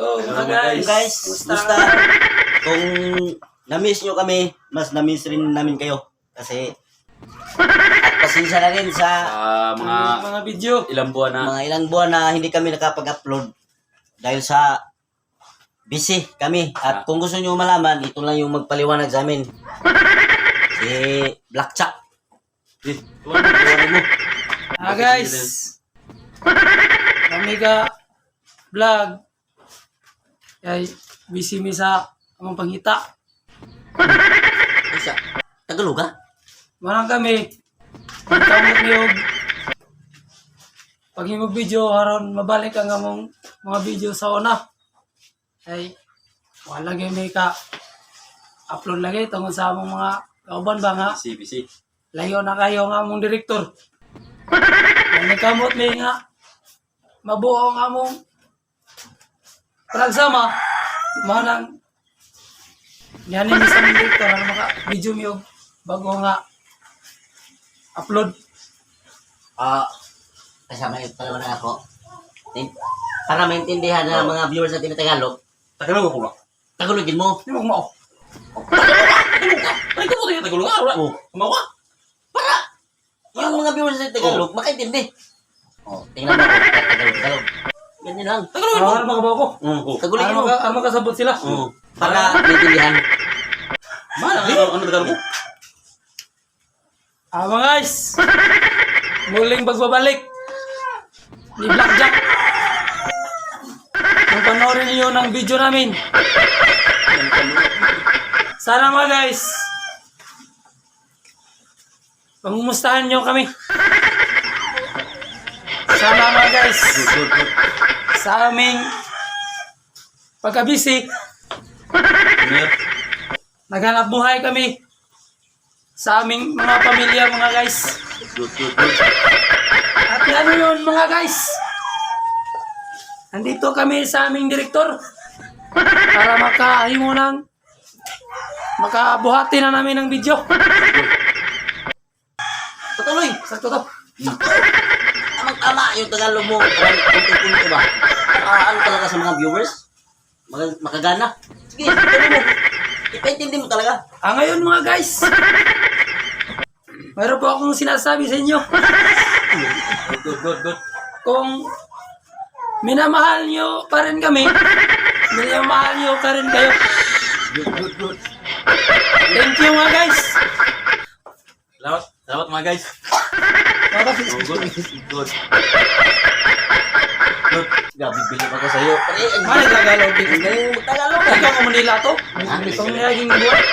Go mga guys. Guys, basta kung na-miss nyo kami, mas na-miss rin namin kayo. Kasi at pasensya na rin sa Mga video. ilang buwan na. mga ilang buwan na hindi kami nakapag-upload dahil sa busy kami. At kung gusto nyo malaman, ito lang yung magpaliwanag sa amin. Si Black Chuck. Tuwanan mo. Guys. Kami ka vlog. Ay, busy mi sa among pangita. Isa, Tagalog ha? Manang kami. Pagkamot niyo. Pag himog video, haron mabalik ang among mga video sa una. Ay, wala lagi may ka upload lagi tungkol sa among mga kauban ba nga. CBC. Layo na kayo nga among direktor. Nagkamot may nga mabuo ang among panagsama. Manang yan yung isang direktor na maka video mo bago nga upload. Kasama yung paliwanag ako. Para maintindihan ng mga viewers natin na Tagalog, Tagalog ako ba? Tagalogin mo. Hindi mo mo. Tagalog ka? Ay, ito mo tayo Tagalog ka? Oh. Kumawa? Yung mga viewers natin Tagalog, makaintindi. Tingnan mo ako, Tagalog. Ganyan lang. Tagalog mo? Ano mga ko? Tagalogin mo. Ano makasabot sila? Para maintindihan. Ano Tagalog mo? Mga guys, muling pagbabalik ni Blackjack. Kung panoorin niyo ng video namin. Sana mga guys, pangumustahan niyo kami. Sana mga guys, sa aming pagka-busy, naghanap buhay kami sa aming mga pamilya mga guys. At ano yun mga guys, nandito kami sa aming direktor para makahimo ng makabuhati na namin ng video. Patuloy. Sakto to. Tama yung Tagalog mo. Punto ba? Ano talaga sa mga viewers? Makagana. Sige, tuloy mo. Ipaintindi mo talaga. Ngayon mga guys, mayroon po akong sinasabi sa inyo. Good. Kung minamahal nyo pa rin kami, minamahal nyo pa rin kayo. Good. Thank you mga guys. Salamat mga guys. Good. Gabi, bilib ako sa'yo. Ano Tagalog? Galing mo Tagalog ka. Ikaw ang Manila to? Ikaw ang naging buwan?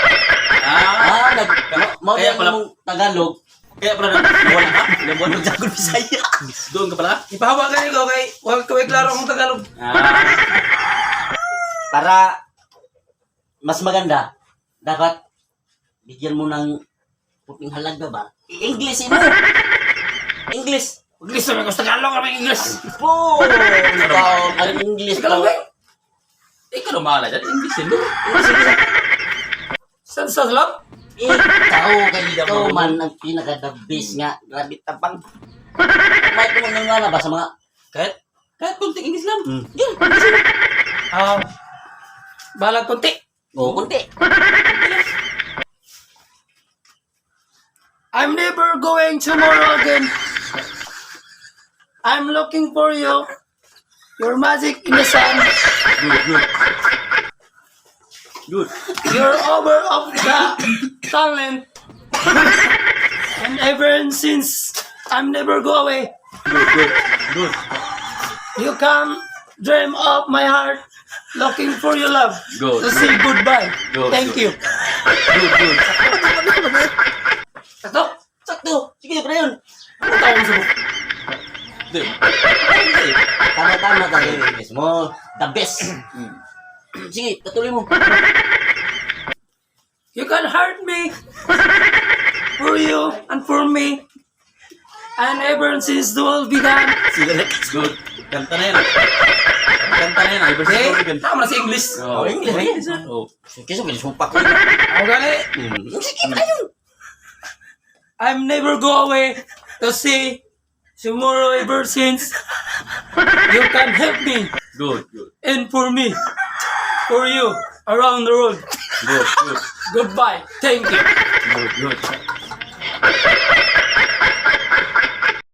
Mau Kaya pala- mong Tagalog. Kaya pala wala ka? Nabuhan mo Jago Bisaya. Doon ka pala? Ipahawa ka nito kay huwag kaway klaro akong Tagalog. Para mas maganda, dapat bigyan mo ng puting halaga ba? English mo! English! English naman ko sa Tagalog kami English. Po! Ikaw, ang English Tagalog ko. eh. Ikaw na mahala dyan. English yun. Sa lang? Ikaw man ang pinaka-the best nga. Grabe tapang. May kumunang nga na ba sa mga... Kahit kunting English lang. Yun, Balag konti. kunti. I'm never going tomorrow again. I'm looking for you. Your magic in the sun. Good. You're over of the talent. And ever since, I'm never go away. Good. You come dream of my heart, looking for your love. Good. To say goodbye. Good. Thank you. Good. Sakto. Sige, pre yun. Ano tawag sa book? Dude. Tama-tama tayo yung English mo. The best. Sige, patuloy mo. You can hurt me for you and for me. And ever since the world began. Good. Kanta na yan. Tama na si English. English. Oh. Kasi may supak ko. Ako gali. Sige, pre yun. I'm never go away to see tomorrow ever since you can help me Good, good, and for me, for you, around the world. good, good, Goodbye. Thank you. good, good.